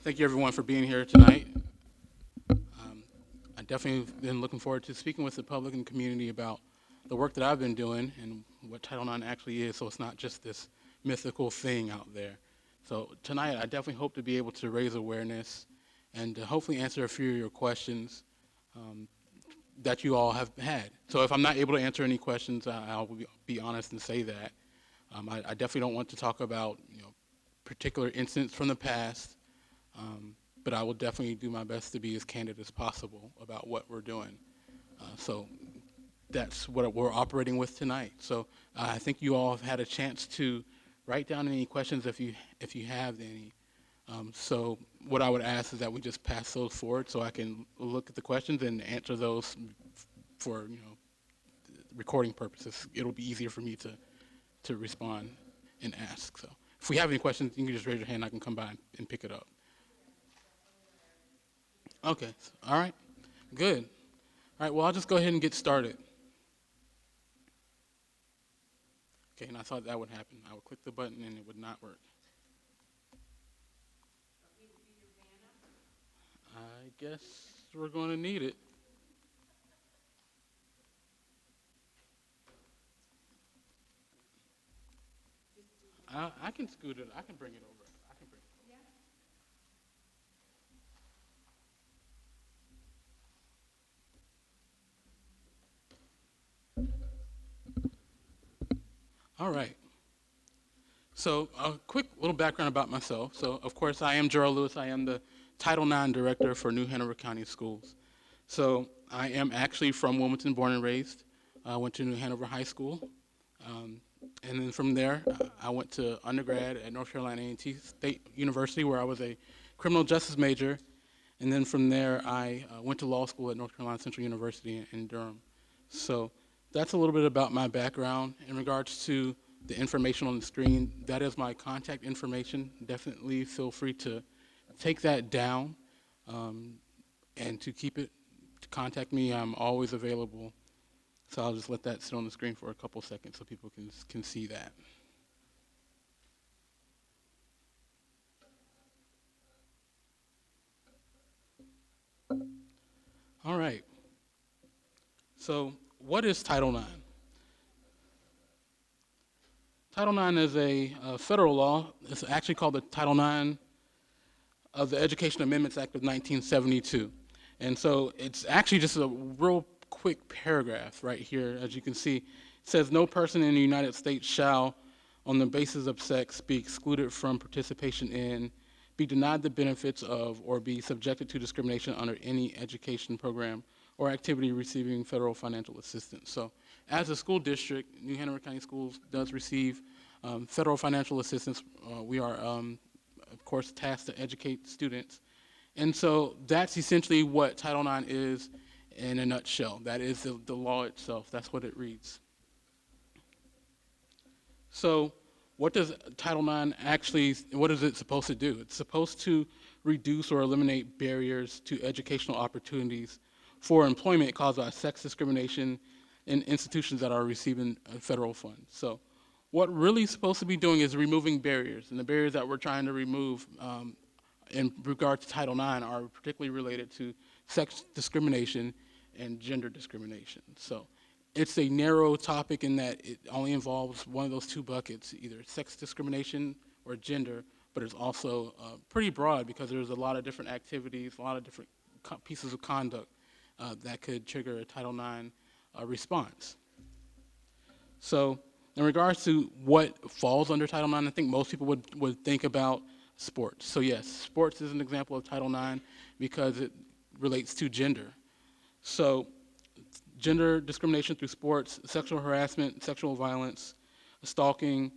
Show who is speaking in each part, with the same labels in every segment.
Speaker 1: Thank you, everyone, for being here tonight. I definitely have been looking forward to speaking with the public and community about the work that I've been doing and what Title IX actually is, so it's not just this mythical thing out there. So tonight, I definitely hope to be able to raise awareness and to hopefully answer a few of your questions um, that you all have had. So if I'm not able to answer any questions, I'll be honest and say that. I definitely don't want to talk about particular incidents from the past. But I will definitely do my best to be as candid as possible about what we're doing. So that's what we're operating with tonight. So I think you all have had a chance to write down any questions if you have any. So what I would ask is that we just pass those forward so I can look at the questions and answer those for recording purposes. It'll be easier for me to respond and ask. So if we have any questions, you can just raise your hand. I can come by and pick it up. Okay. All right. Good. All right. Well, I'll just go ahead and get started. Okay. And I thought that would happen. I would click the button and it would not work. I guess we're going to need it. I can scoot it. I can bring it over. I can bring it over. All right. So a quick little background about myself. So of course I am Gerald Lewis. I am the Title IX director for New Hanover County Schools. So I am actually from Wilmington, born and raised. I went to New Hanover High School. Um, and then from there, I went to undergrad at North Carolina A&T State University, where I was a criminal justice major. And then from there, I went to law school at North Carolina Central University in Durham. So that's a little bit about my background. In regards to the information on the screen, that is my contact information. Definitely feel free to take that down um, and to keep it, to contact me. I'm always available. So I'll just let that sit on the screen for a couple seconds so people can see that. All right. So what is Title IX? Title IX is a federal law. It's actually called the Title IX of the Education Amendments Act of 1972. And so it's actually just a real quick paragraph right here. As you can see, it says no person in the United States shall, on the basis of sex, be excluded from participation in, be denied the benefits of, or be subjected to discrimination under any education program or activity receiving federal financial assistance. So as a school district, New Hanover County Schools does receive federal financial assistance. We are, of course, tasked to educate students. And so that's essentially what Title IX is in a nutshell. That is the law itself. That's what it reads. So what does Title IX actually, what is it supposed to do? It's supposed to reduce or eliminate barriers to educational opportunities for employment caused by sex discrimination in institutions that are receiving federal funds. So what really supposed to be doing is removing barriers, and the barriers that we're trying to remove in regard to Title IX are particularly related to sex discrimination and gender discrimination. So it's a narrow topic in that it only involves one of those two buckets, either sex discrimination or gender, but it's also pretty broad because there's a lot of different activities, a lot of different pieces of conduct that could trigger a Title IX response. So in regards to what falls under Title IX, I think most people would think about sports. So yes, sports is an example of Title IX because it relates to gender. So gender discrimination through sports, sexual harassment, sexual violence, stalking,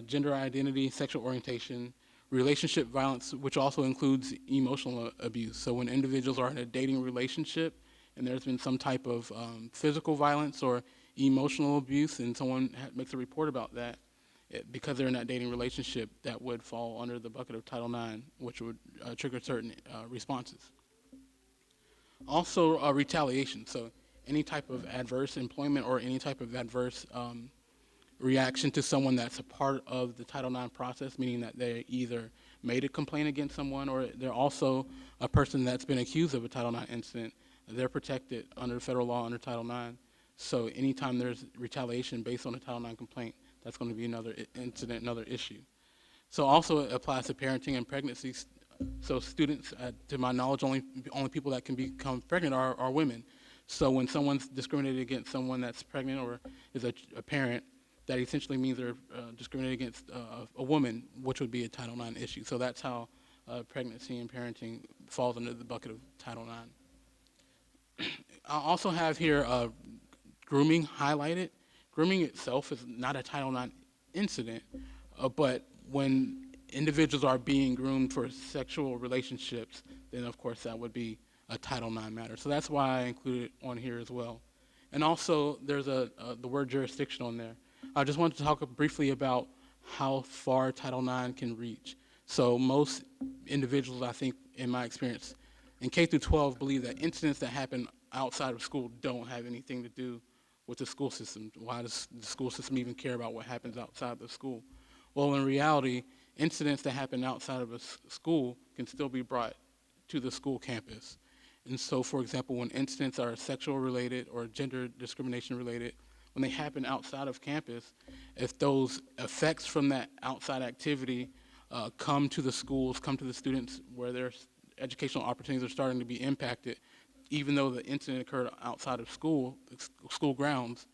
Speaker 1: gender identity, sexual orientation, relationship violence, which also includes emotional abuse. So when individuals are in a dating relationship and there's been some type of physical violence or emotional abuse and someone makes a report about that, because they're in that dating relationship, that would fall under the bucket of Title IX, which would trigger certain responses. Also, retaliation. So any type of adverse employment or any type of adverse reaction to someone that's a part of the Title IX process, meaning that they either made a complaint against someone, or they're also a person that's been accused of a Title IX incident. They're protected under federal law under Title IX. So anytime there's retaliation based on a Title IX complaint, that's going to be another incident, another issue. So also it applies to parenting and pregnancy. So students, to my knowledge, only people that can become pregnant are women. So when someone's discriminated against someone that's pregnant or is a parent, that essentially means they're discriminated against a woman, which would be a Title IX issue. So that's how pregnancy and parenting falls under the bucket of Title IX. I also have here grooming highlighted. Grooming itself is not a Title IX incident, but when individuals are being groomed for sexual relationships, then of course that would be a Title IX matter. So that's why I included it on here as well. And also there's the word jurisdiction on there. I just wanted to talk briefly about how far Title IX can reach. So most individuals, I think, in my experience, in K through 12, believe that incidents that happen outside of school don't have anything to do with the school system. Why does the school system even care about what happens outside the school? Well, in reality, incidents that happen outside of a school can still be brought to the school campus. And so, for example, when incidents are sexual related or gender discrimination related, when they happen outside of campus, if those effects from that outside activity come to the schools, come to the students where their educational opportunities are starting to be impacted, even though the incident occurred outside of school grounds,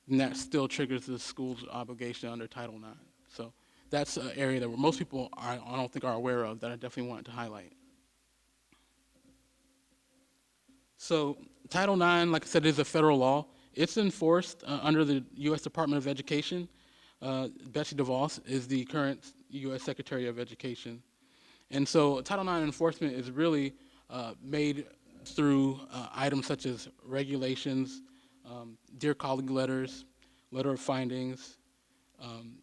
Speaker 1: then that still triggers the school's obligation under Title IX. So that's an area that most people I don't think are aware of that I definitely wanted to highlight. So Title IX, like I said, is a federal law. It's enforced under the U.S. Department of Education. Betsy DeVos is the current U.S. Secretary of Education. And so Title IX enforcement is really made through items such as regulations, dear colleague letters, letter of findings,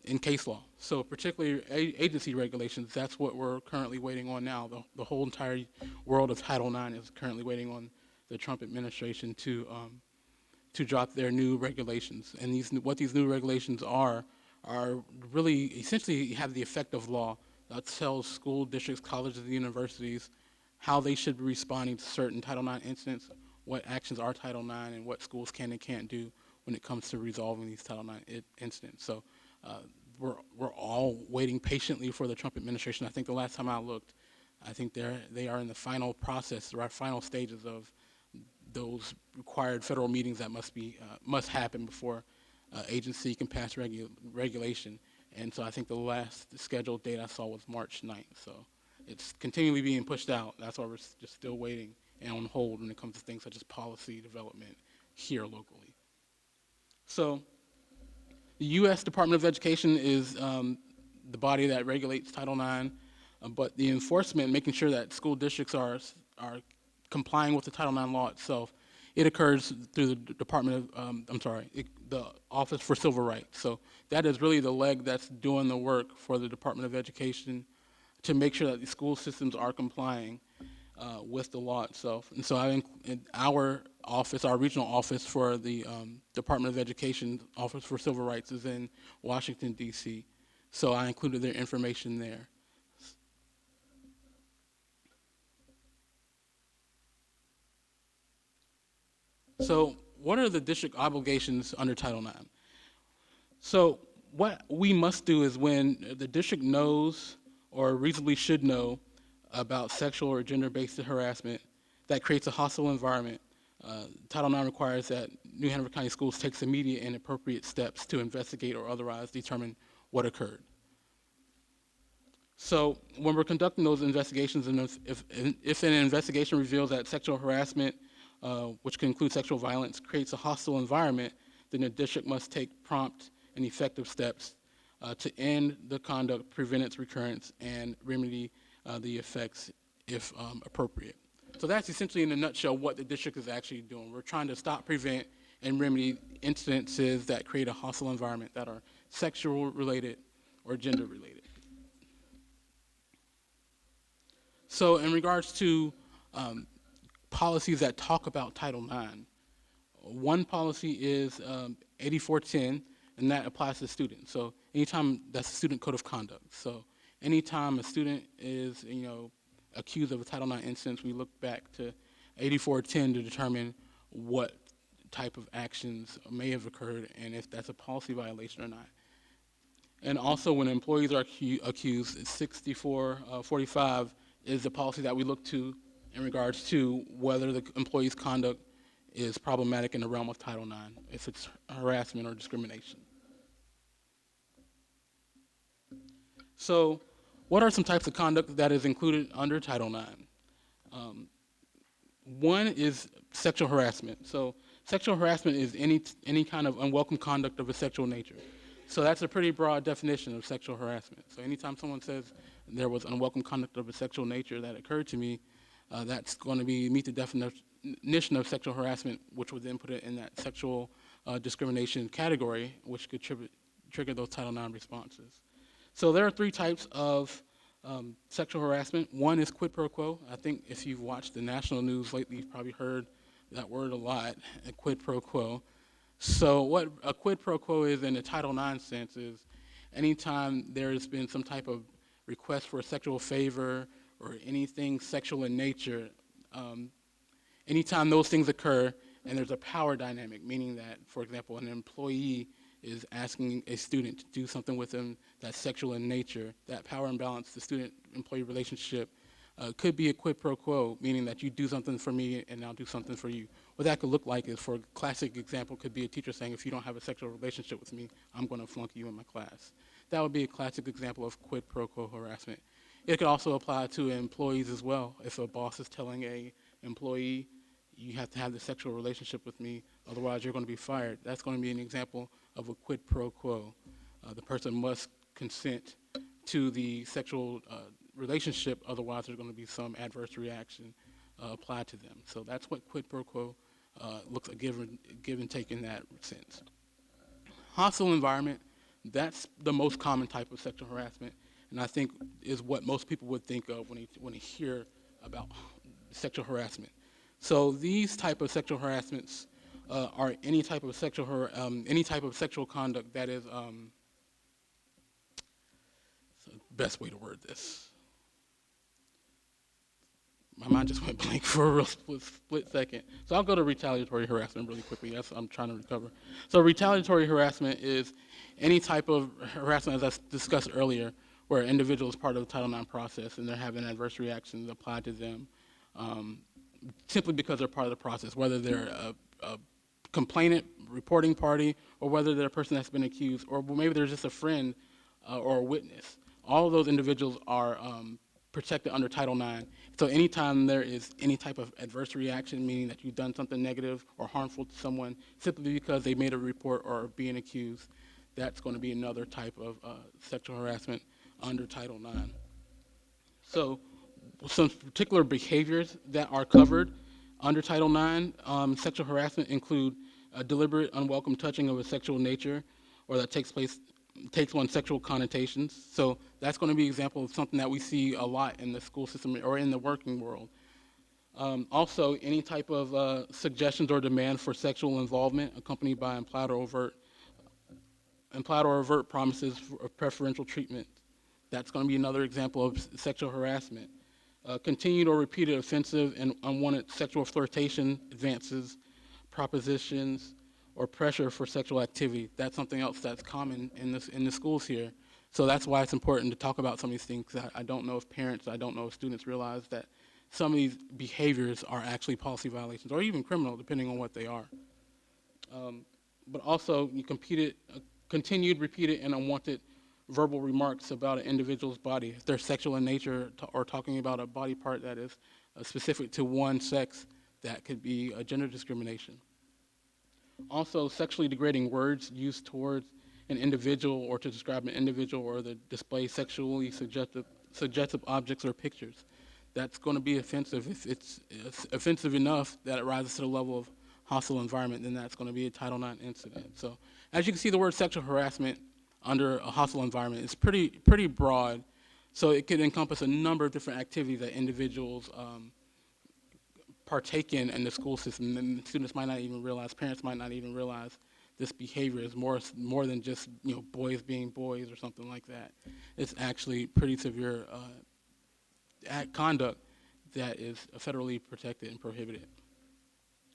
Speaker 1: and case law. So particularly agency regulations, that's what we're currently waiting on now. The whole entire world of Title IX is currently waiting on the Trump administration to drop their new regulations. And what these new regulations are really essentially have the effect of law that tells school districts, colleges, and universities how they should be responding to certain Title IX incidents, what actions are Title IX, and what schools can and can't do when it comes to resolving these Title IX incidents. So we're all waiting patiently for the Trump administration. I think the last time I looked, I think they are in the final process, or final stages of those required federal meetings that must happen before agency can pass regulation. And so I think the last scheduled date I saw was March 9th. So it's continually being pushed out. That's why we're just still waiting and on hold when it comes to things such as policy development here locally. So the U.S. Department of Education is the body that regulates Title IX, but the enforcement, making sure that school districts are complying with the Title IX law itself, it occurs through the Department of, the Office for Civil Rights. So that is really the leg that's doing the work for the Department of Education to make sure that the school systems are complying with the law itself. And so in our office, our regional office for the Department of Education, Office for Civil Rights, is in Washington, D.C. So I included their information there. So what are the district obligations under Title IX? So what we must do is when the district knows or reasonably should know about sexual or gender-based harassment that creates a hostile environment, Title IX requires that New Hanover County Schools takes immediate and appropriate steps to investigate or otherwise determine what occurred. So when we're conducting those investigations, and if an investigation reveals that sexual harassment, which can include sexual violence, creates a hostile environment, then the district must take prompt and effective steps to end the conduct, prevent its recurrence, and remedy the effects if appropriate. So that's essentially in a nutshell what the district is actually doing. We're trying to stop, prevent, and remedy incidences that create a hostile environment that are sexual related or gender related. So in regards to policies that talk about Title IX, one policy is 8410, and that applies to students. So anytime that's a student code of conduct. So Anytime a student is, accused of a Title IX instance, we look back to 8410 to determine what type of actions may have occurred and if that's a policy violation or not. And also, when employees are accused, 6445 is the policy that we look to in regards to whether the employee's conduct is problematic in the realm of Title IX, if it's harassment or discrimination. So, what are some types of conduct that is included under Title IX? Um, One is sexual harassment. So sexual harassment is any kind of unwelcome conduct of a sexual nature. So that's a pretty broad definition of sexual harassment. So anytime someone says there was unwelcome conduct of a sexual nature that occurred to me, that's going to meet the definition of sexual harassment, which would then put it in that sexual discrimination category, which could trigger those Title IX responses. So there are three types of sexual harassment. One is quid pro quo. I think if you've watched the national news lately, you've probably heard that word a lot, a quid pro quo. So what a quid pro quo is in the Title IX sense is anytime there's been some type of request for a sexual favor or anything sexual in nature, um, anytime those things occur and there's a power dynamic, meaning that, for example, an employee is asking a student to do something with them that's sexual in nature, that power imbalance, the student-employee relationship, could be a quid pro quo, meaning that you do something for me and I'll do something for you. What that could look like is, for a classic example, could be a teacher saying, if you don't have a sexual relationship with me, I'm going to flunk you in my class. That would be a classic example of quid pro quo harassment. It could also apply to employees as well. If a boss is telling a employee, you have to have the sexual relationship with me, otherwise you're going to be fired. That's going to be an example of a quid pro quo. The person must consent to the sexual relationship, otherwise there's going to be some adverse reaction applied to them. So that's what quid pro quo looks like, give and take in that sense. Hostile environment, that's the most common type of sexual harassment, and I think is what most people would think of when they hear about sexual harassment. So these type of sexual harassments are any type of sexual conduct that is so best way to word this. My mind just went blank for a real split second. So I'll go to retaliatory harassment really quickly. That's I'm trying to recover. So retaliatory harassment is any type of harassment, as I discussed earlier, where an individual is part of the Title IX process and they're having adverse reactions applied to them um, simply because they're part of the process, whether they're a complainant, reporting party, or whether they're a person that's been accused, or maybe they're just a friend or a witness. All of those individuals are protected under Title IX. So anytime there is any type of adverse reaction, meaning that you've done something negative or harmful to someone simply because they made a report or are being accused, that's going to be another type of sexual harassment under Title IX. So some particular behaviors that are covered under Title IX, sexual harassment include a deliberate, unwelcome touching of a sexual nature, or that takes on sexual connotations. So that's going to be an example of something that we see a lot in the school system or in the working world. Also, any type of suggestions or demand for sexual involvement accompanied by implied or overt promises of preferential treatment. That's going to be another example of sexual harassment. Continued or repeated offensive and unwanted sexual flirtation, advances, propositions, or pressure for sexual activity. That's something else that's common in the schools here. So that's why it's important to talk about some of these things. I don't know if parents, I don't know if students realize that some of these behaviors are actually policy violations or even criminal, depending on what they are. But also, continued, repeated, and unwanted verbal remarks about an individual's body, if they're sexual in nature or talking about a body part that is specific to one sex, that could be a gender discrimination. Also, sexually degrading words used towards an individual or to describe an individual or the display sexually suggestive objects or pictures. That's going to be offensive. If it's offensive enough that it rises to the level of hostile environment, then that's going to be a Title IX incident. So as you can see, the word sexual harassment under a hostile environment is pretty broad. So it could encompass a number of different activities that individuals partake in the school system. And students might not even realize, parents might not even realize this behavior is more than just boys being boys or something like that. It's actually pretty severe conduct that is federally protected and prohibited.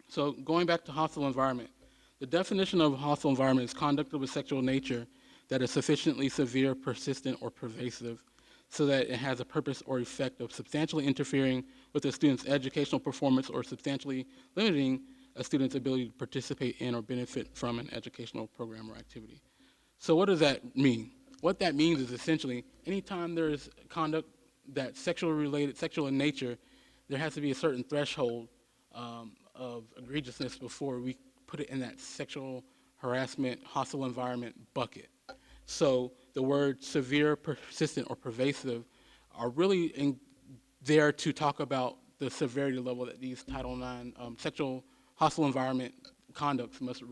Speaker 1: So going back to hostile environment, the definition of hostile environment is conduct of a sexual nature that is sufficiently severe, persistent, or pervasive so that it has a purpose or effect of substantially interfering with a student's educational performance or substantially limiting a student's ability to participate in or benefit from an educational program or activity. So what does that mean? What that means is essentially anytime there's conduct that's sexual in nature, there has to be a certain threshold of egregiousness before we put it in that sexual harassment, hostile environment bucket. So the word severe, persistent, or pervasive are really there to talk about the severity level that these Title IX sexual hostile environment conducts must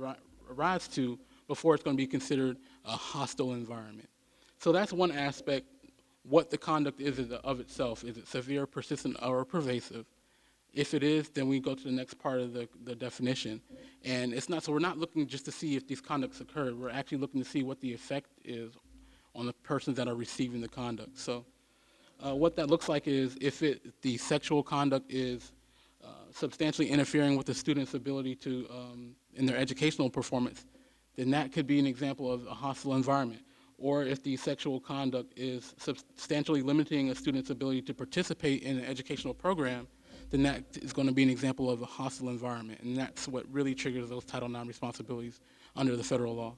Speaker 1: rise to before it's going to be considered a hostile environment. So that's one aspect, what the conduct is of itself. Is it severe, persistent, or pervasive? If it is, then we go to the next part of the definition. And it's not, so we're not looking just to see if these conducts occurred. We're actually looking to see what the effect is on the persons that are receiving the conduct. So what that looks like is if the sexual conduct is substantially interfering with the student's ability to, in their educational performance, then that could be an example of a hostile environment. Or if the sexual conduct is substantially limiting a student's ability to participate in an educational program, then that is going to be an example of a hostile environment. And that's what really triggers those Title IX responsibilities under the federal law.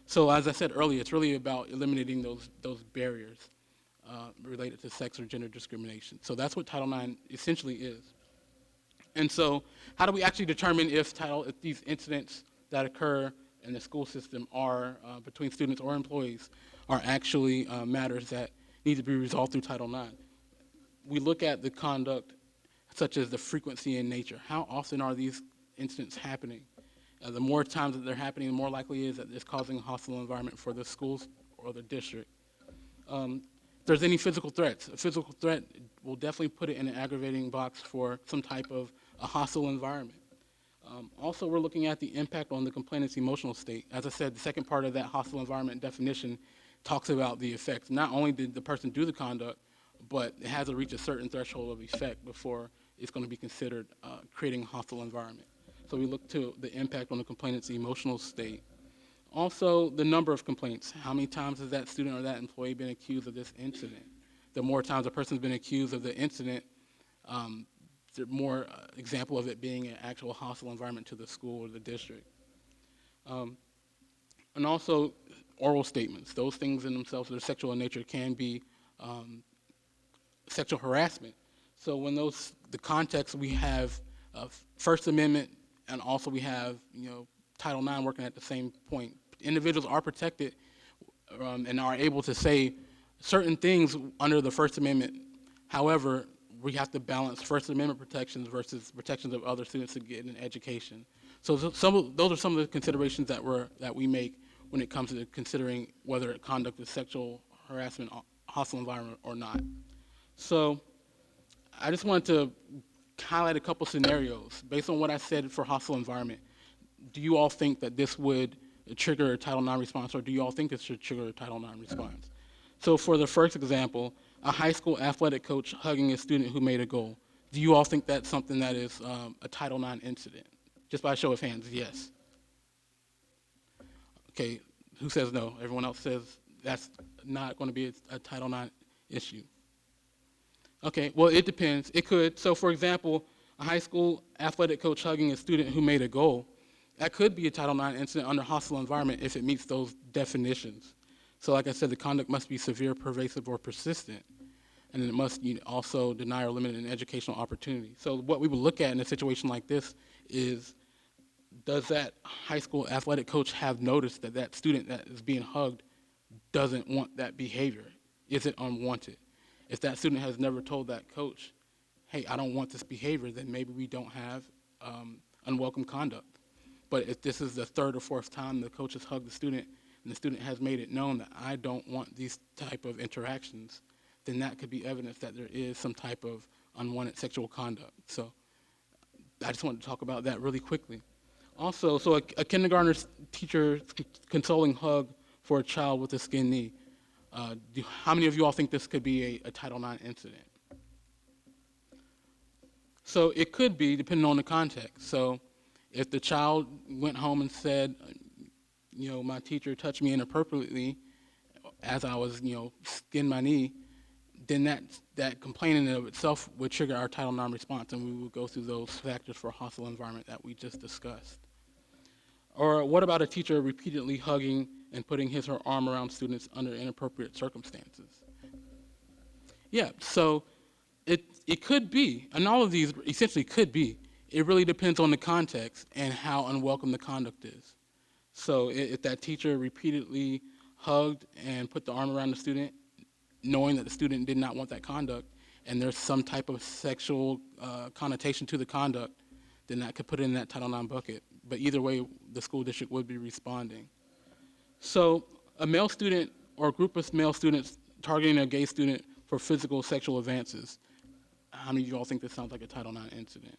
Speaker 1: So as I said earlier, it's really about eliminating those barriers related to sex or gender discrimination. So that's what Title IX essentially is. And so how do we actually determine if these incidents that occur in the school system are between students or employees are actually matters that need to be resolved through Title IX? We look at the conduct such as the frequency and nature. How often are these incidents happening? The more times that they're happening, the more likely it is that it's causing a hostile environment for the schools or the district. If there's any physical threats, a physical threat will definitely put it in an aggravating box for some type of a hostile environment. Also, we're looking at the impact on the complainant's emotional state. As I said, the second part of that hostile environment definition talks about the effects. Not only did the person do the conduct, but it has to reach a certain threshold of effect before it's going to be considered creating a hostile environment. So we look to the impact on the complainant's emotional state. Also, the number of complaints. How many times has that student or that employee been accused of this incident? The more times a person's been accused of the incident, the more example of it being an actual hostile environment to the school or the district. And also, oral statements. Those things in themselves that are sexual in nature can be sexual harassment. So when the context we have First Amendment and also we have Title IX working at the same point. Individuals are protected and are able to say certain things under the First Amendment. However, we have to balance First Amendment protections versus protections of other students to get an education. So those are some of the considerations that we make when it comes to considering whether conduct is sexual harassment, hostile environment, or not. So I just wanted to highlight a couple scenarios. Based on what I said for hostile environment, do you all think that this would trigger a Title IX response, or do you all think it should trigger a Title IX response? So for the first example, a high school athletic coach hugging a student who made a goal. Do you all think that's something that is a Title IX incident? Just by a show of hands, yes. Okay, who says no? Everyone else says that's not going to be a Title IX issue. Okay, well, it depends. It could. So, for example, a high school athletic coach hugging a student who made a goal, that could be a Title IX incident under hostile environment if it meets those definitions. So, like I said, the conduct must be severe, pervasive, or persistent, and it must also deny or limit an educational opportunity. So, what we would look at in a situation like this is, does that high school athletic coach have noticed that that student that is being hugged doesn't want that behavior? Is it unwanted? If that student has never told that coach, hey, I don't want this behavior, then maybe we don't have unwelcome conduct. But if this is the third or fourth time the coach has hugged the student and the student has made it known that I don't want these type of interactions, then that could be evidence that there is some type of unwanted sexual conduct. So I just wanted to talk about that really quickly. Also, so a kindergartner teacher consoling hug for a child with a skin knee. How many of you all think this could be a Title IX incident? So it could be, depending on the context. So if the child went home and said, my teacher touched me inappropriately as I was, skinned my knee, then that complaint in and of itself would trigger our Title IX response, and we would go through those factors for a hostile environment that we just discussed. Or what about a teacher repeatedly hugging and putting his or her arm around students under inappropriate circumstances? Yeah, so it could be, and all of these essentially could be. It really depends on the context and how unwelcome the conduct is. So if that teacher repeatedly hugged and put the arm around the student, knowing that the student did not want that conduct, and there's some type of sexual connotation to the conduct, then that could put it in that Title IX bucket. But either way, the school district would be responding. So a male student or a group of male students targeting a gay student for physical sexual advances. How many of you all think this sounds like a Title IX incident?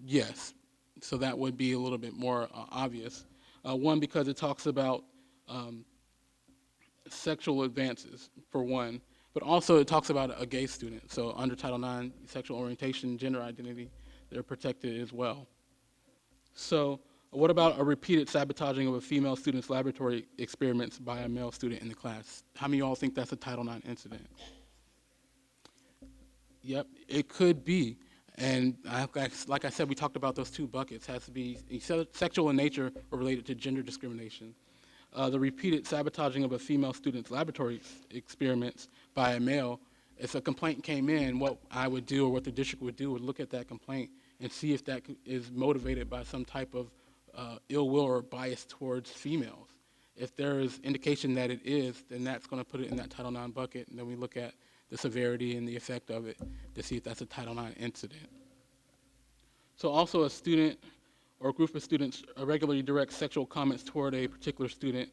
Speaker 1: Yes. So that would be a little bit more obvious. One, because it talks about um, sexual advances, for one, but also it talks about a gay student. So under Title IX, sexual orientation, gender identity, they're protected as well. So what about a repeated sabotaging of a female student's laboratory experiments by a male student in the class? How many of y'all think that's a Title IX incident? Yep, it could be. And like I said, we talked about those two buckets. Has to be sexual in nature or related to gender discrimination. The repeated sabotaging of a female student's laboratory experiments by a male. If a complaint came in, what I would do or what the district would do would look at that complaint and see if that is motivated by some type of ill will or bias towards females. If there is indication that it is, then that's going to put it in that Title IX bucket, and then we look at the severity and the effect of it to see if that's a Title IX incident. So also a student or a group of students regularly direct sexual comments toward a particular student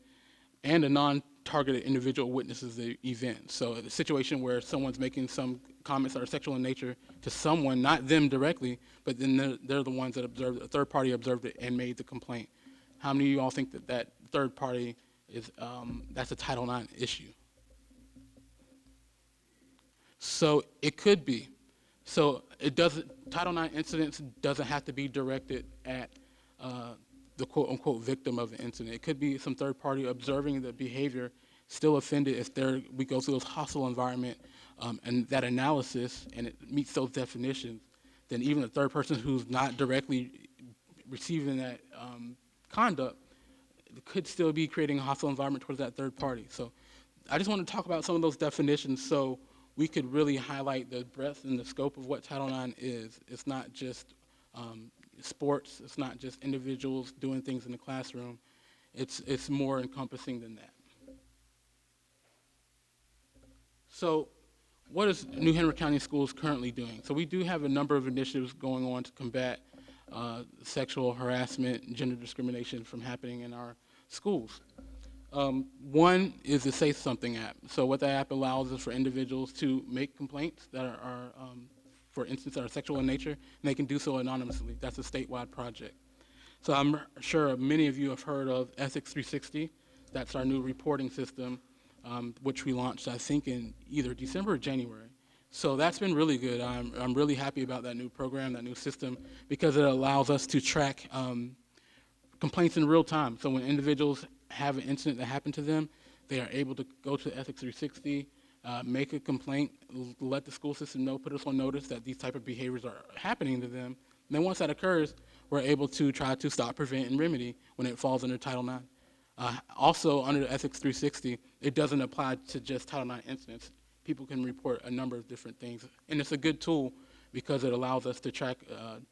Speaker 1: and a non-targeted individual witnesses the event. So a situation where someone's making some comments that are sexual in nature to someone, not them directly, but then they're the ones that observed, a third party observed it and made the complaint. How many of you all think that that third party is, that's a Title IX issue? So it could be. So it doesn't, Title IX incidents doesn't have to be directed at the quote unquote victim of the incident. It could be some third party observing the behavior, still offended if we go through this hostile environment and that analysis and it meets those definitions, then even a third person who's not directly receiving that conduct could still be creating a hostile environment towards that third party. So I just want to talk about some of those definitions so we could really highlight the breadth and the scope of what Title IX is. It's not just sports. It's not just individuals doing things in the classroom. It's more encompassing than that. So what is New Hanover County Schools currently doing? So we do have a number of initiatives going on to combat sexual harassment and gender discrimination from happening in our schools. One is the Say Something app. So what that app allows is for individuals to make complaints that are for instance, that are sexual in nature, and they can do so anonymously. That's a statewide project. So I'm sure many of you have heard of Ethics 360. That's our new reporting system, which we launched, I think, in either December or January. So that's been really good. I'm really happy about that new program, that new system, because it allows us to track complaints in real time. So when individuals have an incident that happened to them, they are able to go to Ethics 360, make a complaint, let the school system know, put us on notice that these type of behaviors are happening to them. And then once that occurs, we're able to try to stop, prevent, and remedy when it falls under Title IX. Also, under the Ethics 360, it doesn't apply to just Title IX incidents. People can report a number of different things. And it's a good tool because it allows us to track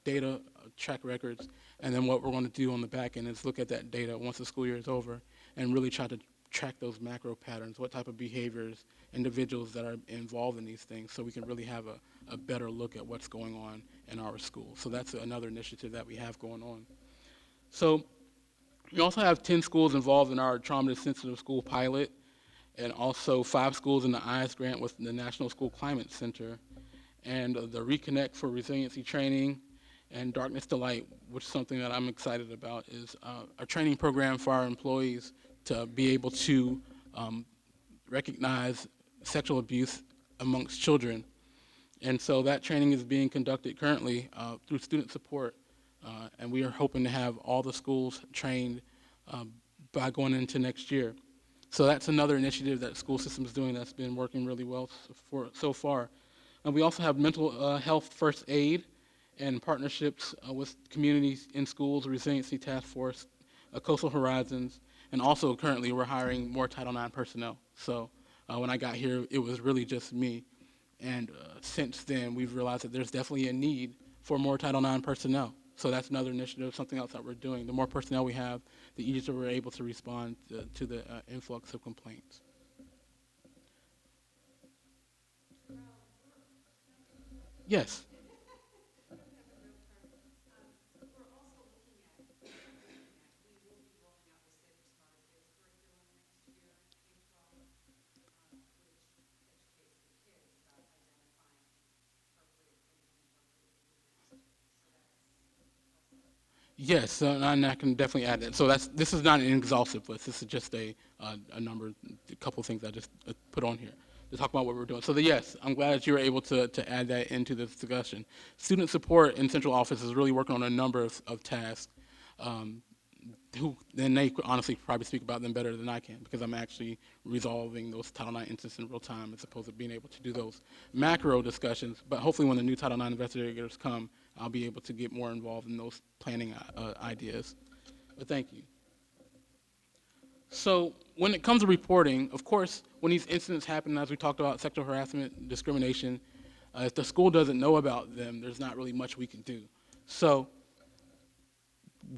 Speaker 1: data, track records, and then what we're going to do on the back end is look at that data once the school year is over and really try to track those macro patterns, what type of behaviors, individuals that are involved in these things, so we can really have a better look at what's going on in our school. So that's another initiative that we have going on. So we also have 10 schools involved in our trauma-sensitive school pilot, and also 5 schools in the IS grant with the National School Climate Center, and the Reconnect for Resiliency Training, And Darkness to Light, which is something that I'm excited about, is a training program for our employees to be able to um, recognize sexual abuse amongst children. And so that training is being conducted currently through student support, and we are hoping to have all the schools trained um, by going into next year. So that's another initiative that the school system is doing that's been working really well so far. And we also have mental health first aid and partnerships with communities in schools, Resiliency Task Force, Coastal Horizons, and also currently we're hiring more Title IX personnel. So when I got here, it was really just me. And since then, we've realized that there's definitely a need for more Title IX personnel. So that's another initiative, something else that we're doing. The more personnel we have, the easier we're able to respond to the influx of complaints. Yes. Yes, and I can definitely add that. So this is not an exhaustive list. This is just a number, a couple of things I just put on here to talk about what we're doing. So yes, I'm glad that you were able to add that into this discussion. Student support in central office is really working on a number of tasks. Um, who then they honestly probably speak about them better than I can because I'm actually resolving those Title IX incidents in real time as opposed to being able to do those macro discussions. But hopefully, when the new Title IX investigators come, I'll be able to get more involved in those planning ideas. But thank you. So when it comes to reporting, of course, when these incidents happen, as we talked about, sexual harassment, discrimination, if the school doesn't know about them, there's not really much we can do. So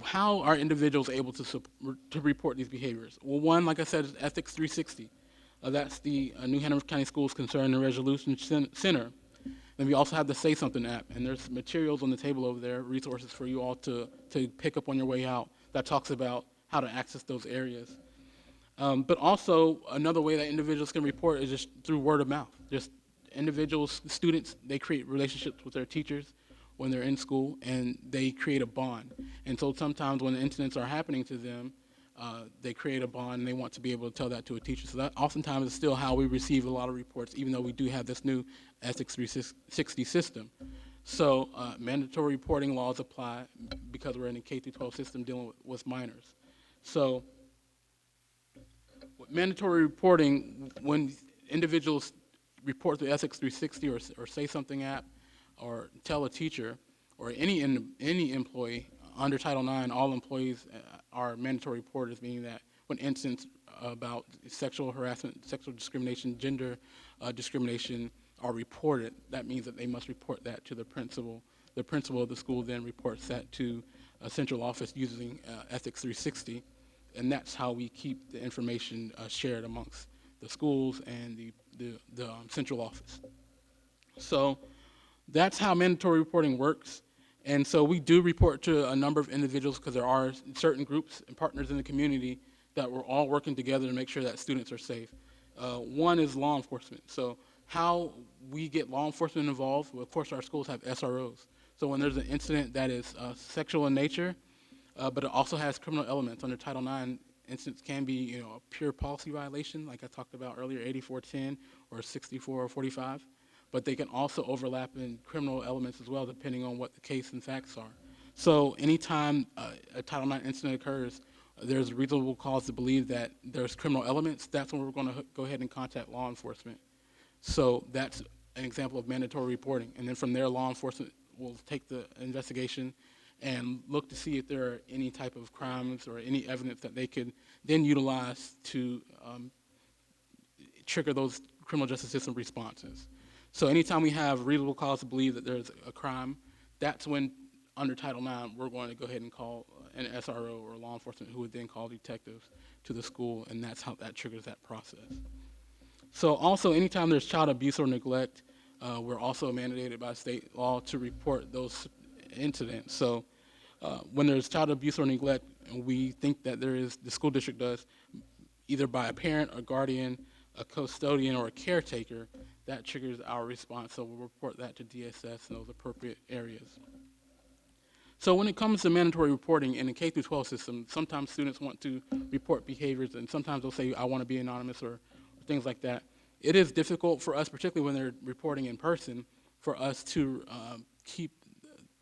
Speaker 1: how are individuals able to report these behaviors? Well, one, like I said, is Ethics 360. That's the New Hanover County Schools Concern and Resolution Center. Then we also have the Say Something app, and there's materials on the table over there, resources for you all to pick up on your way out that talks about how to access those areas. But also, another way that individuals can report is just through word of mouth. Just individuals, students, they create relationships with their teachers when they're in school, and they create a bond. And so sometimes when the incidents are happening to them, they create a bond, and they want to be able to tell that to a teacher. So that oftentimes is still how we receive a lot of reports, even though we do have this new Ethics 360 system. So mandatory reporting laws apply because we're in a K through 12 system dealing with minors. So mandatory reporting, when individuals report to Ethics 360 or Say Something app or tell a teacher or any employee under Title IX, all employees are mandatory reporters, meaning that when incidents about sexual harassment, sexual discrimination, gender discrimination are reported, that means that they must report that to the principal. The principal of the school then reports that to a central office using Ethics 360, and that's how we keep the information shared amongst the schools and the central office. So that's how mandatory reporting works. And so we do report to a number of individuals because there are certain groups and partners in the community that we're all working together to make sure that students are safe. One is law enforcement. So how we get law enforcement involved, well, of course our schools have SROs. So when there's an incident that is sexual in nature, but it also has criminal elements under Title IX. Instance can be, a pure policy violation, like I talked about earlier, 8410 or 6445. But they can also overlap in criminal elements as well, depending on what the case and facts are. So anytime a Title IX incident occurs, there's a reasonable cause to believe that there's criminal elements. That's when we're going to go ahead and contact law enforcement. So that's an example of mandatory reporting. And then from there, law enforcement will take the investigation and look to see if there are any type of crimes or any evidence that they could then utilize to trigger those criminal justice system responses. So anytime we have reasonable cause to believe that there's a crime, that's when, under Title IX, we're going to go ahead and call an SRO or law enforcement who would then call detectives to the school, and that's how that triggers that process. So also, anytime there's child abuse or neglect, we're also mandated by state law to report those incidents. So when there's child abuse or neglect, and we think that there is, the school district does, either by a parent, a guardian, a custodian, or a caretaker, that triggers our response. So we'll report that to DSS in those appropriate areas. So when it comes to mandatory reporting in the K through 12 system, sometimes students want to report behaviors, and sometimes they'll say, "I want to be anonymous," or things like that. It is difficult for us, particularly when they're reporting in person, for us to keep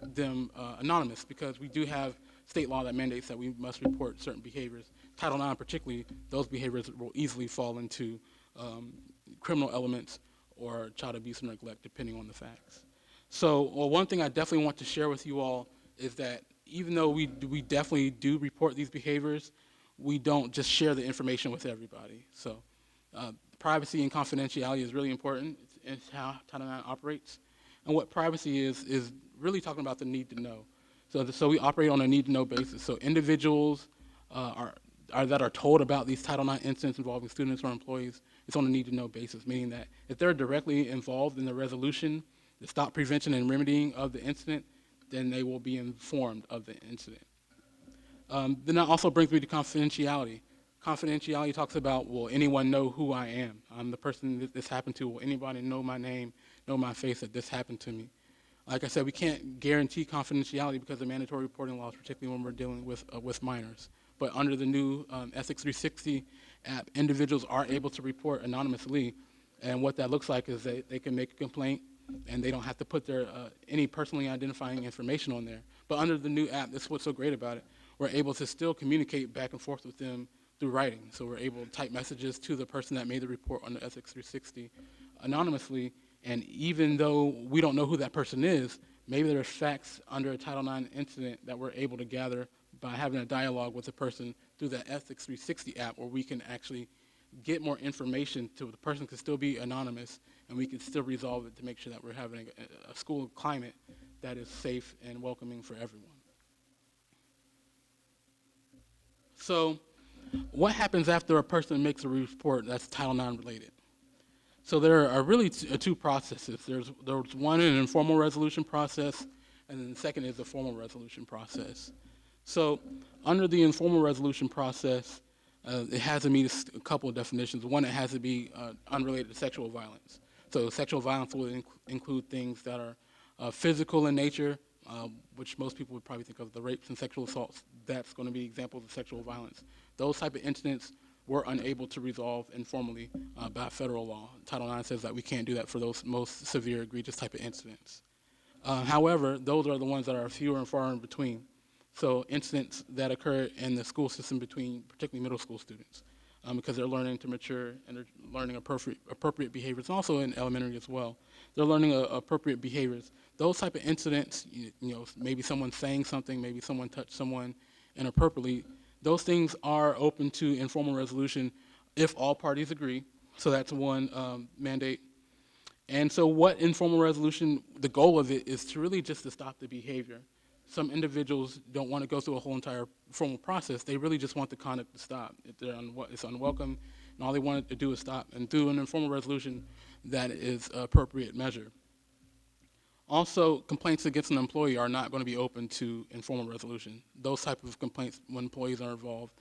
Speaker 1: them anonymous because we do have state law that mandates that we must report certain behaviors. Title IX, particularly, those behaviors will easily fall into criminal elements or child abuse and neglect, depending on the facts. So, well, one thing I definitely want to share with you all is that even though we definitely do report these behaviors, we don't just share the information with everybody. So, privacy and confidentiality is really important. It's how Title IX operates. And what privacy is really talking about the need to know. So we operate on a need to know basis. So individuals that are told about these Title IX incidents involving students or employees, it's on a need to know basis, meaning that if they're directly involved in the resolution, the stop, prevention, and remedying of the incident, then they will be informed of the incident. Then that also brings me to confidentiality. Confidentiality talks about, will anyone know who I am? I'm the person that this happened to. Will anybody know my name, know my face, that this happened to me? Like I said, we can't guarantee confidentiality because of mandatory reporting laws, particularly when we're dealing with minors. But under the new Ethics 360 app, individuals are able to report anonymously, and what that looks like is they can make a complaint, and they don't have to put their any personally identifying information on there. But under the new app, this is what's so great about it. We're able to still communicate back and forth with them through writing. So we're able to type messages to the person that made the report on the Ethics 360 anonymously, and even though we don't know who that person is, maybe there's facts under a Title IX incident that we're able to gather by having a dialogue with the person through the Ethics 360 app, where we can actually get more information to the person can still be anonymous, and we can still resolve it to make sure that we're having a school climate that is safe and welcoming for everyone. So what happens after a person makes a report that's Title IX related? So there are really two processes. There's one, an informal resolution process, and then the second is the formal resolution process. So under the informal resolution process, it has to meet a couple of definitions. One, it has to be unrelated to sexual violence. So sexual violence will include things that are physical in nature, which most people would probably think of the rapes and sexual assaults. That's going to be examples of sexual violence. Those type of incidents we're unable to resolve informally by federal law. Title IX says that we can't do that for those most severe, egregious type of incidents. However, those are the ones that are fewer and far in between. So incidents that occur in the school system between particularly middle school students, because they're learning to mature and they're learning appropriate behaviors, and also in elementary as well. They're learning appropriate behaviors. Those type of incidents, you know, maybe someone saying something, maybe someone touched someone inappropriately, those things are open to informal resolution if all parties agree. So that's one mandate. And so what informal resolution, the goal of it is to really just to stop the behavior. Some individuals don't want to go through a whole entire formal process. They really just want the conduct to stop. If it's unwelcome, and all they want to do is stop. And through an informal resolution, that is an appropriate measure. Also, complaints against an employee are not going to be open to informal resolution. Those type of complaints, when employees are involved,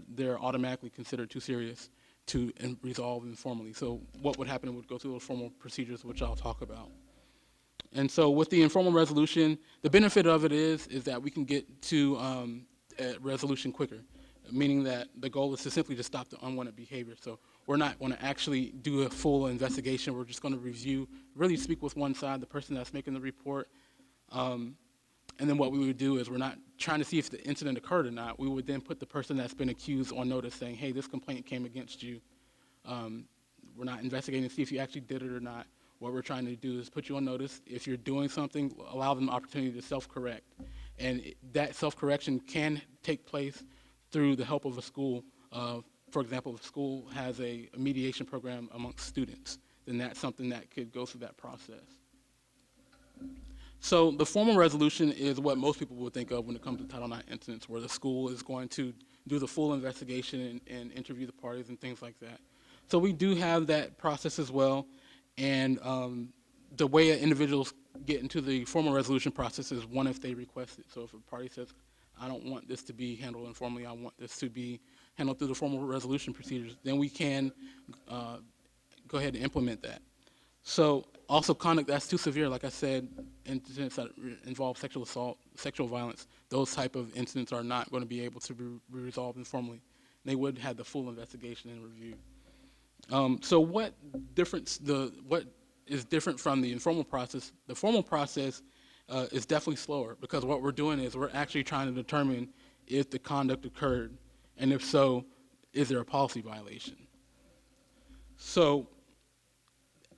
Speaker 1: they're automatically considered too serious to resolve informally. So what would happen would go through those formal procedures, which I'll talk about. And so with the informal resolution, the benefit of it is that we can get to a resolution quicker, meaning that the goal is to simply just stop the unwanted behavior. So we're not going to actually do a full investigation. We're just going to review, really speak with one side, the person that's making the report. And then what we would do is we're not trying to see if the incident occurred or not. We would then put the person that's been accused on notice saying, hey, this complaint came against you. We're not investigating to see if you actually did it or not. What we're trying to do is put you on notice. If you're doing something, allow them the opportunity to self-correct. And that self-correction can take place through the help of a school. For example, if a school has a mediation program amongst students, then that's something that could go through that process. So the formal resolution is what most people would think of when it comes to Title IX incidents, where the school is going to do the full investigation and interview the parties and things like that. So we do have that process as well. And the way that individuals get into the formal resolution process is one, if they request it. So if a party says, I don't want this to be handled informally, I want this to be handled through the formal resolution procedures, then we can go ahead and implement that. So also conduct that's too severe, like I said, incidents that involve sexual assault, sexual violence, those type of incidents are not going to be able to be resolved informally. They would have the full investigation and review. So what is different from the informal process? The formal process is definitely slower because what we're doing is we're actually trying to determine if the conduct occurred, and if so, is there a policy violation? So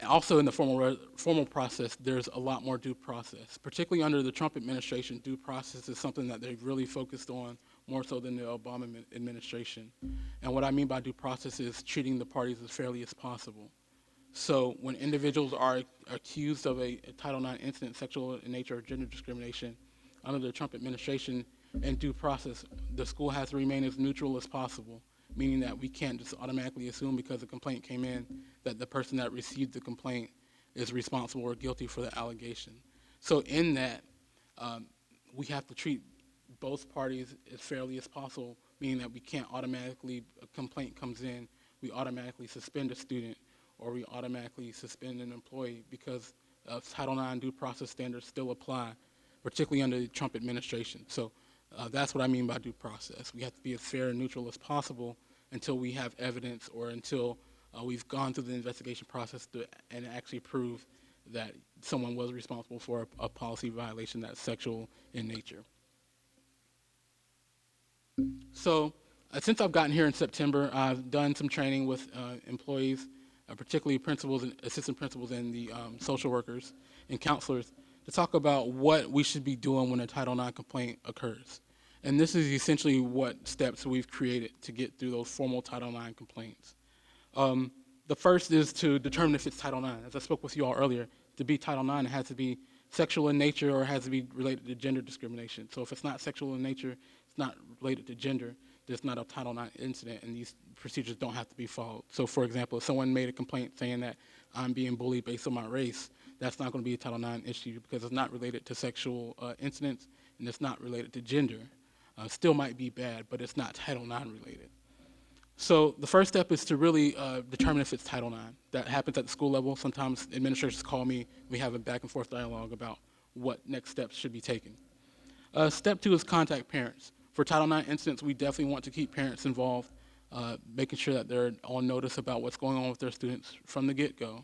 Speaker 1: also in the formal process, there's a lot more due process. Particularly under the Trump administration, due process is something that they've really focused on more so than the Obama administration. And what I mean by due process is treating the parties as fairly as possible. So when individuals are accused of a Title IX incident, sexual in nature or gender discrimination, under the Trump administration and due process, the school has to remain as neutral as possible, meaning that we can't just automatically assume because a complaint came in that the person that received the complaint is responsible or guilty for the allegation. So in that, um, we have to treat both parties as fairly as possible, meaning that we can't automatically, a complaint comes in, we automatically suspend a student or we automatically suspend an employee because Title IX due process standards still apply, particularly under the Trump administration. So that's what I mean by due process. We have to be as fair and neutral as possible until we have evidence or until we've gone through the investigation process and actually prove that someone was responsible for a policy violation that's sexual in nature. So since I've gotten here in September, I've done some training with employees, particularly principals and assistant principals and the social workers and counselors to talk about what we should be doing when a Title IX complaint occurs. And this is essentially what steps we've created to get through those formal Title IX complaints. Um, the first is to determine if it's Title IX. As I spoke with you all earlier, to be Title IX, it has to be sexual in nature or it has to be related to gender discrimination. So if it's not sexual in nature, it's not related to gender, there's not a Title IX incident, and these procedures don't have to be followed. So for example, if someone made a complaint saying that I'm being bullied based on my race, that's not going to be a Title IX issue because it's not related to sexual incidents and it's not related to gender. Still might be bad, but it's not Title IX related. So the first step is to really determine if it's Title IX. That happens at the school level. Sometimes administrators call me. We have a back and forth dialogue about what next steps should be taken. Step two is contact parents. For Title IX incidents, we definitely want to keep parents involved, making sure that they're on notice about what's going on with their students from the get-go.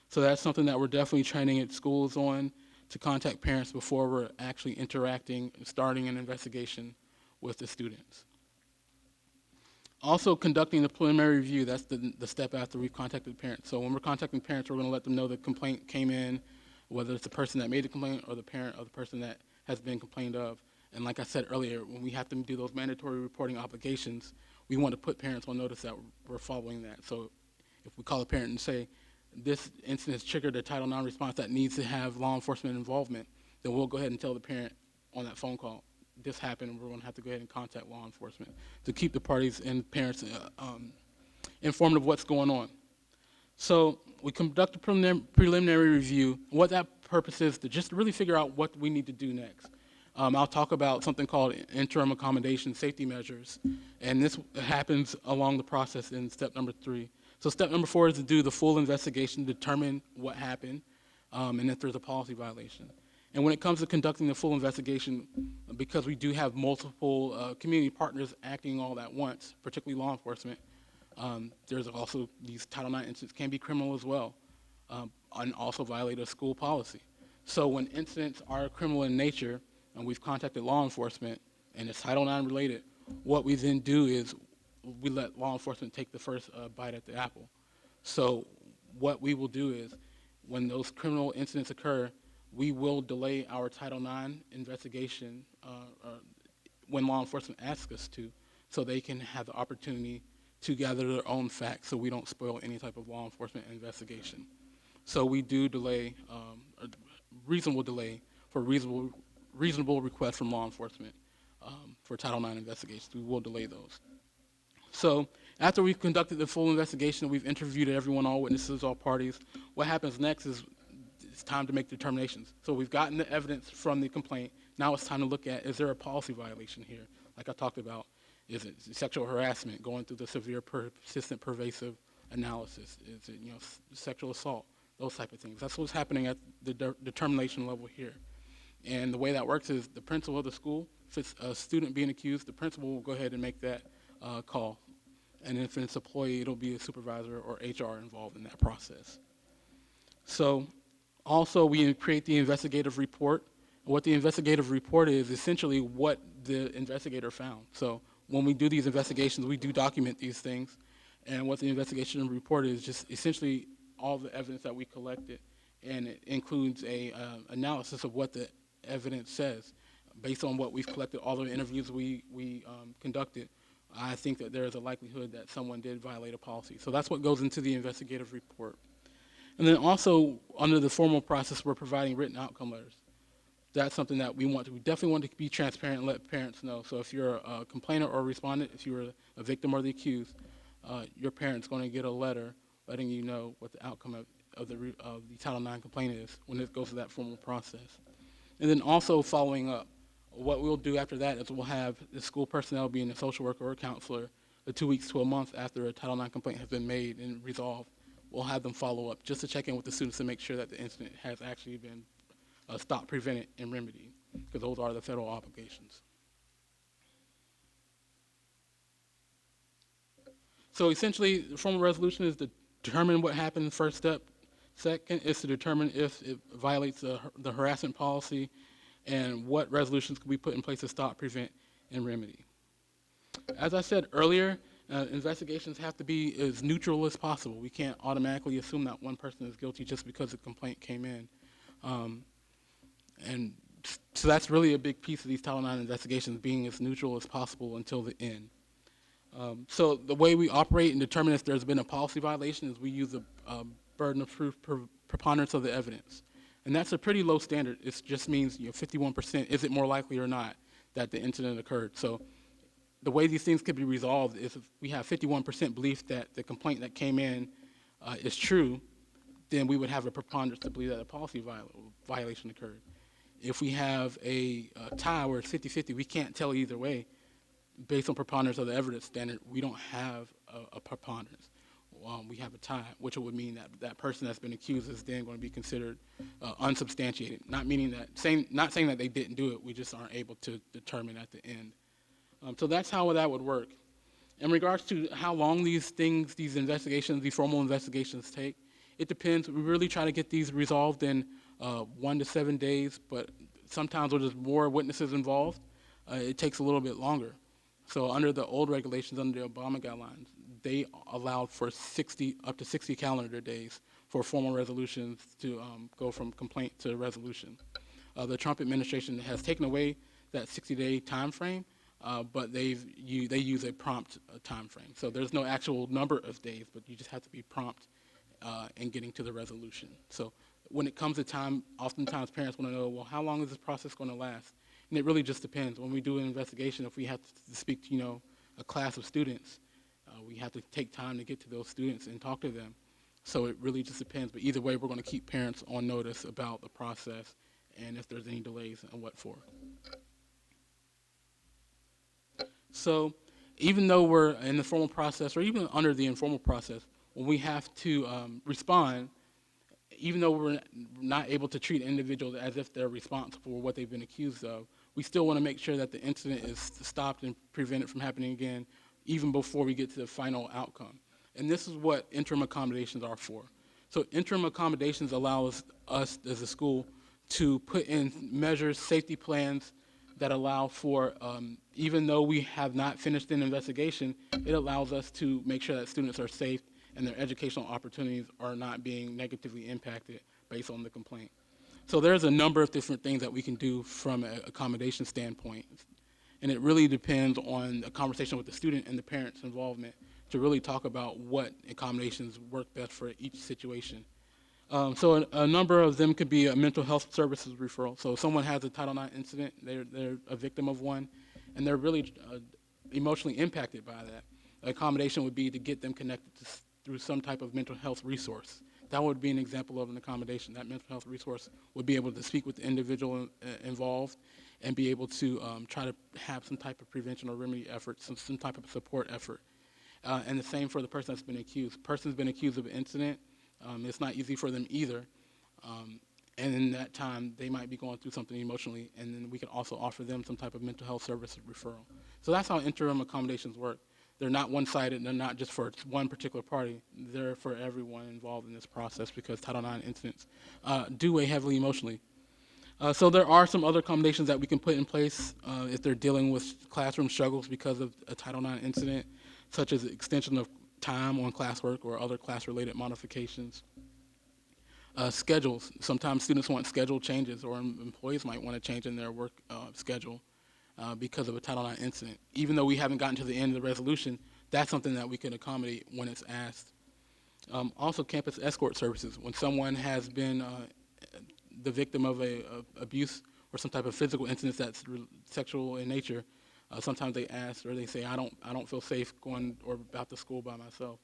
Speaker 1: So that's something that we're definitely training at schools on, to contact parents before we're actually interacting and starting an investigation with the students. Also conducting the preliminary review, that's the step after we've contacted parents. So when we're contacting parents, we're going to let them know the complaint came in, whether it's the person that made the complaint or the parent of the person that has been complained of. And like I said earlier, when we have to do those mandatory reporting obligations, we want to put parents on notice that we're following that. So if we call a parent and say, this incident has triggered a Title IX response that needs to have law enforcement involvement, then we'll go ahead and tell the parent on that phone call, this happened, and we're going to have to go ahead and contact law enforcement to keep the parties and parents informed of what's going on. So we conduct a preliminary review. What that purpose is to just really figure out what we need to do next. I'll talk about something called interim accommodation safety measures, and this happens along the process in step number 3. So step number 4 is to do the full investigation, determine what happened, and if there's a policy violation. And when it comes to conducting the full investigation, because we do have multiple community partners acting all at once, particularly law enforcement, there's also these Title IX incidents can be criminal as well, and also violate a school policy. So when incidents are criminal in nature, and we've contacted law enforcement, and it's Title IX related, what we then do is we let law enforcement take the first bite at the apple. So what we will do is, when those criminal incidents occur, we will delay our Title IX investigation when law enforcement asks us to, so they can have the opportunity to gather their own facts so we don't spoil any type of law enforcement investigation. So we do delay, a reasonable delay for reasonable requests from law enforcement for Title IX investigations. We will delay those. So after we've conducted the full investigation, we've interviewed everyone, all witnesses, all parties, what happens next is it's time to make determinations. So we've gotten the evidence from the complaint. Now it's time to look at, is there a policy violation here? Like I talked about, is it sexual harassment, going through the severe, persistent, pervasive analysis? Is it sexual assault? those type of things. That's what's happening at the determination level here. And the way that works is the principal of the school, if it's a student being accused, the principal will go ahead and make that call. And if it's an employee, it'll be a supervisor or HR involved in that process. So also we create the investigative report. What the investigative report is essentially what the investigator found. So when we do these investigations, we do document these things. And what the investigation report is just essentially all the evidence that we collected. And it includes a analysis of what the evidence says. Based on what we've collected, all the interviews we conducted, I think that there is a likelihood that someone did violate a policy. So that's what goes into the investigative report. And then also, under the formal process, we're providing written outcome letters. That's something that we definitely want to be transparent and let parents know. So if you're a complainant or a respondent, if you were a victim or the accused, your parent's going to get a letter letting you know what the outcome of the Title IX complaint is when it goes to that formal process. And then also following up, what we'll do after that is we'll have the school personnel, being a social worker or a counselor, 2 weeks to a month after a Title IX complaint has been made and resolved, we'll have them follow up just to check in with the students to make sure that the incident has actually been stopped, prevented, and remedied, because those are the federal obligations. So essentially, the formal resolution is to determine what happened, first step. Second is to determine if it violates the harassment policy and what resolutions can be put in place to stop, prevent, and remedy. As I said earlier, investigations have to be as neutral as possible. We can't automatically assume that one person is guilty just because a complaint came in. And so that's really a big piece of these Title IX investigations, being as neutral as possible until the end. So the way we operate and determine if there's been a policy violation is we use a burden of proof preponderance of the evidence. And that's a pretty low standard. It just means 51%, is it more likely or not that the incident occurred? So the way these things could be resolved is if we have 51% belief that the complaint that came in is true, then we would have a preponderance to believe that a policy violation occurred. If we have a tie where it's 50-50, we can't tell either way. Based on preponderance of the evidence standard, we don't have a preponderance. We have a tie, which would mean that that person that's been accused is then going to be considered unsubstantiated. Not saying that they didn't do it. We just aren't able to determine at the end. So that's how that would work. In regards to how long these investigations, these formal investigations take, it depends. We really try to get these resolved in 1 to 7 days, but sometimes when there's more witnesses involved, it takes a little bit longer. So under the old regulations, under the Obama guidelines, they allowed for up to 60 calendar days for formal resolutions to go from complaint to resolution. The Trump administration has taken away that 60-day time frame, but they use a prompt time frame. So there's no actual number of days, but you just have to be prompt in getting to the resolution. So when it comes to time, oftentimes parents want to know, well, how long is this process going to last? And it really just depends. When we do an investigation, if we have to speak to a class of students, we have to take time to get to those students and talk to them. So it really just depends. But either way, we're going to keep parents on notice about the process and if there's any delays and what for. So even though we're in the formal process or even under the informal process, when we have to respond, even though we're not able to treat individuals as if they're responsible for what they've been accused of, we still want to make sure that the incident is stopped and prevented from happening again, even before we get to the final outcome. And this is what interim accommodations are for. So interim accommodations allows us as a school to put in measures, safety plans that allow for, even though we have not finished an investigation, it allows us to make sure that students are safe and their educational opportunities are not being negatively impacted based on the complaint. So there's a number of different things that we can do from an accommodation standpoint. And it really depends on a conversation with the student and the parents' involvement to really talk about what accommodations work best for each situation. So a number of them could be a mental health services referral. So if someone has a Title IX incident, they're a victim of one, and they're really emotionally impacted by that. Accommodation would be to get them connected through some type of mental health resource. That would be an example of an accommodation. That mental health resource would be able to speak with the individual involved and be able to try to have some type of prevention or remedy effort, some type of support effort. And the same for the person that's been accused. Person's been accused of an incident. It's not easy for them either. Um, and in that time, they might be going through something emotionally, and then we can also offer them some type of mental health service referral. So that's how interim accommodations work. They're not one-sided. They're not just for one particular party. They're for everyone involved in this process because Title IX incidents do weigh heavily emotionally. So there are some other accommodations that we can put in place if they're dealing with classroom struggles because of a Title IX incident, such as extension of time on classwork or other class-related modifications. Schedules. Sometimes students want schedule changes, or employees might want to change in their work schedule because of a Title IX incident. Even though we haven't gotten to the end of the resolution, that's something that we can accommodate when it's asked. Also, campus escort services. When someone has been the victim of abuse or some type of physical incident that's sexual in nature, sometimes they ask or they say, I don't feel safe going or about to school by myself.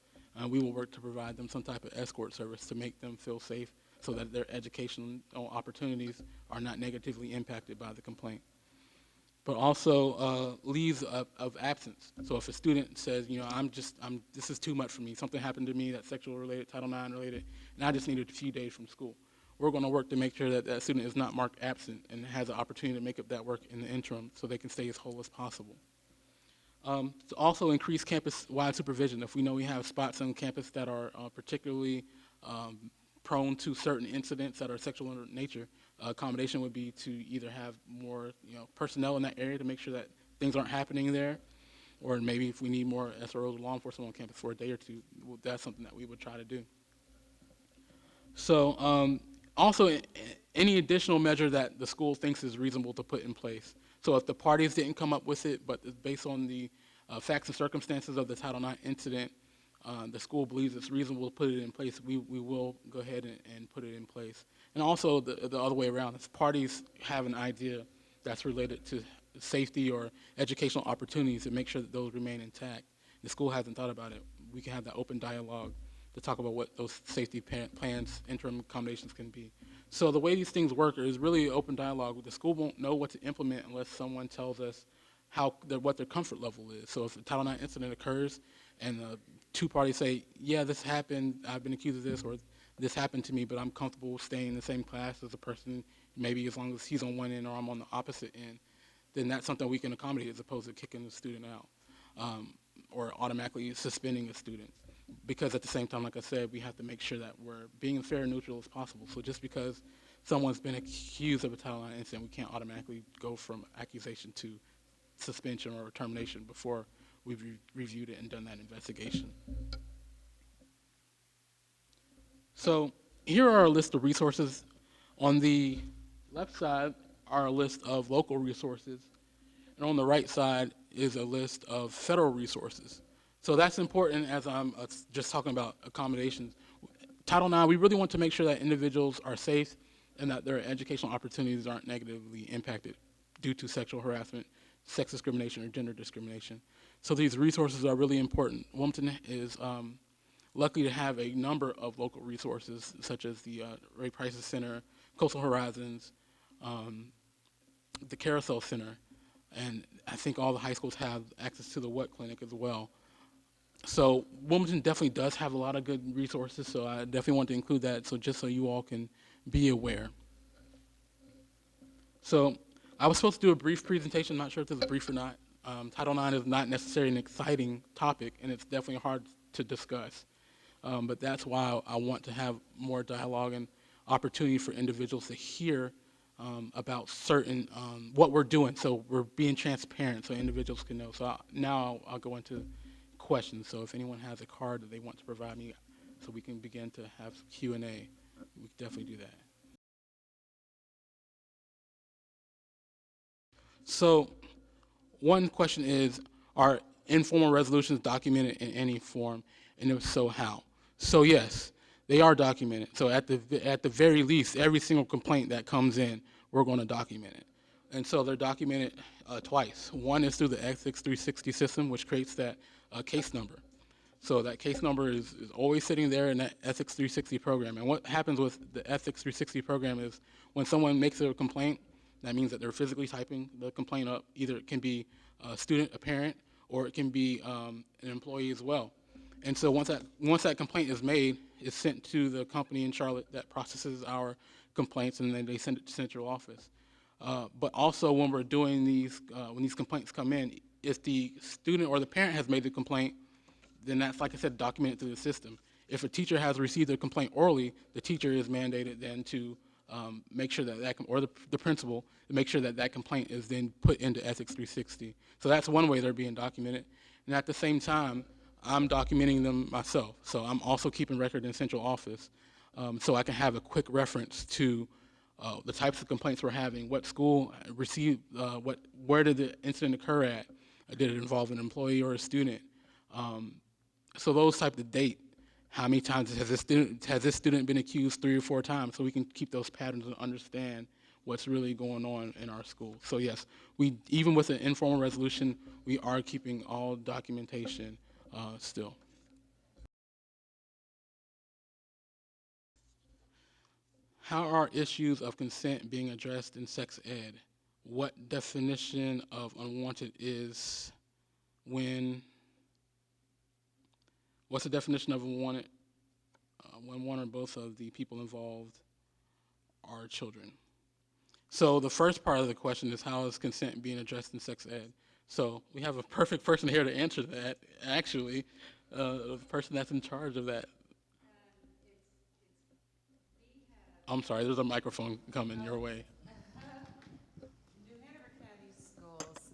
Speaker 1: We will work to provide them some type of escort service to make them feel safe so that their educational opportunities are not negatively impacted by the complaint. But also leaves of absence. So if a student says, this is too much for me, something happened to me that's sexual related, Title IX related, and I just needed a few days from school, we're going to work to make sure that that student is not marked absent and has an opportunity to make up that work in the interim so they can stay as whole as possible. To also increase campus-wide supervision. If we know we have spots on campus that are particularly prone to certain incidents that are sexual in nature, accommodation would be to either have more personnel in that area to make sure that things aren't happening there, or maybe if we need more SROs or law enforcement on campus for a day or two, that's something that we would try to do. So also, any additional measure that the school thinks is reasonable to put in place. So if the parties didn't come up with it, but it's based on the facts and circumstances of the Title IX incident, the school believes it's reasonable to put it in place, we will go ahead and put it in place. And also the other way around, if parties have an idea that's related to safety or educational opportunities, to make sure that those remain intact. The school hasn't thought about it. We can have that open dialogue to talk about what those safety plans, interim accommodations can be. So the way these things work is really open dialogue. The school won't know what to implement unless someone tells us what their comfort level is. So if a Title IX incident occurs and two parties say, yeah, this happened, I've been accused of this, or this happened to me, but I'm comfortable staying in the same class as a person, maybe as long as he's on one end or I'm on the opposite end, then that's something we can accommodate as opposed to kicking the student out or automatically suspending a student. Because at the same time, like I said, we have to make sure that we're being as fair and neutral as possible. So just because someone's been accused of a Title IX incident, we can't automatically go from accusation to suspension or termination before we've reviewed it and done that investigation. So here are a list of resources. On the left side are a list of local resources, and on the right side is a list of federal resources. So that's important as I'm just talking about accommodations. Title IX, we really want to make sure that individuals are safe and that their educational opportunities aren't negatively impacted due to sexual harassment, sex discrimination, or gender discrimination. So these resources are really important. Wilmington is lucky to have a number of local resources, such as the Ray Price Center, Coastal Horizons, the Carousel Center, and I think all the high schools have access to the WHAT Clinic as well. So Wilmington definitely does have a lot of good resources, so I definitely want to include that, so just so you all can be aware. So I was supposed to do a brief presentation. I'm not sure if this is brief or not. Title IX is not necessarily an exciting topic, and it's definitely hard to discuss. But that's why I want to have more dialogue and opportunity for individuals to hear about certain, what we're doing. So we're being transparent so individuals can know. So now I'll go into questions. So if anyone has a card that they want to provide me so we can begin to have Q&A, we can definitely do that. So one question is, are informal resolutions documented in any form, and if so, how? So yes, they are documented. So at the very least, every single complaint that comes in, we're going to document it. And so they're documented twice. One is through the Ethics 360 system, which creates that case number. So that case number is always sitting there in that Ethics 360 program. And what happens with the Ethics 360 program is when someone makes a complaint, that means that they're physically typing the complaint up. Either it can be a student, a parent, or it can be an employee as well. And so once that complaint is made, is sent to the company in Charlotte that processes our complaints, and then they send it to central office. But also when we're doing these, when these complaints come in, if the student or the parent has made the complaint, then that's, like I said, documented through the system. If a teacher has received a complaint orally, the teacher is mandated then to make sure that or the principal, to make sure that that complaint is then put into Ethics 360. So that's one way they're being documented. And at the same time, I'm documenting them myself. So I'm also keeping record in central office, so I can have a quick reference to the types of complaints we're having, what school received, where did the incident occur at, did it involve an employee or a student? So those type of date, how many times has this student been accused 3 or 4 times, so we can keep those patterns and understand what's really going on in our school. So yes, even with an informal resolution, we are keeping all documentation still. How are issues of consent being addressed in sex ed? What definition of unwanted is when? What's the definition of unwanted when one or both of the people involved are children? So the first part of the question is, how is consent being addressed in sex ed? So we have a perfect person here to answer that, actually, the person that's in charge of that. I'm sorry, there's a microphone coming your way.
Speaker 2: New Hanover County Schools.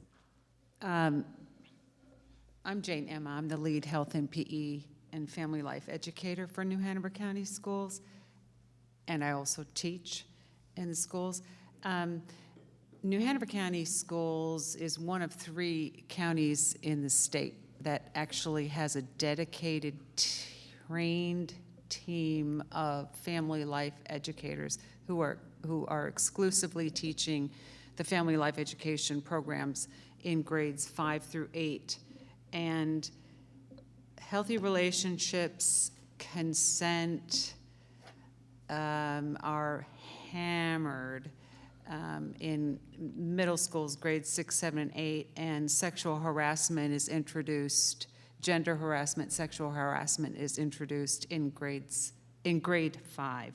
Speaker 2: I'm Jane Emma. I'm the lead health and PE and family life educator for New Hanover County Schools, and I also teach in the schools. New Hanover County Schools is one of 3 counties in the state that actually has a dedicated, trained team of family life educators who are exclusively teaching the family life education programs in grades 5 through 8. And healthy relationships, consent are hammered in middle schools, grades 6, 7, and 8, and sexual harassment is introduced. Gender harassment, sexual harassment is introduced in grade 5.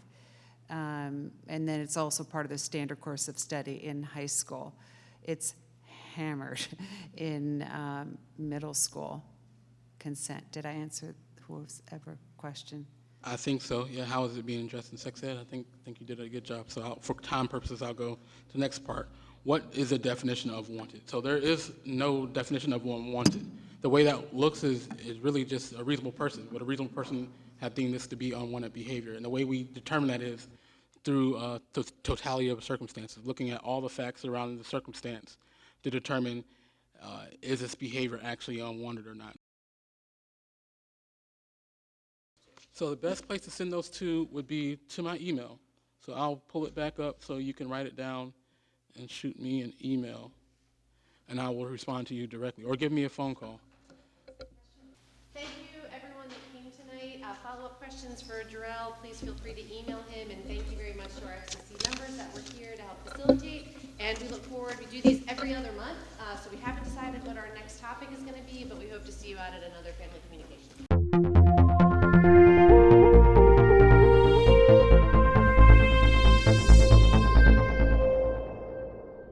Speaker 2: And then it's also part of the standard course of study in high school. It's hammered in middle school. Consent. Did I answer whoever question?
Speaker 1: I think so. Yeah. How is it being addressed in sex ed? I think you did a good job. So for time purposes, I'll go to the next part. What is the definition of wanted? So there is no definition of unwanted. The way that looks is really just a reasonable person. Would a reasonable person have deemed this to be unwanted behavior? And the way we determine that is through totality of circumstances, looking at all the facts surrounding the circumstance to determine is this behavior actually unwanted or not. So the best place to send those to would be to my email. So I'll pull it back up so you can write it down and shoot me an email, and I will respond to you directly, or give me a phone call.
Speaker 3: Thank you, everyone that came tonight. Follow-up questions for Jarrell, please feel free to email him, and thank you very much to our FCC members that were here to help facilitate. And we look forward, we do these every other month, so we haven't decided what our next topic is going to be, but we hope to see you out at another family communication.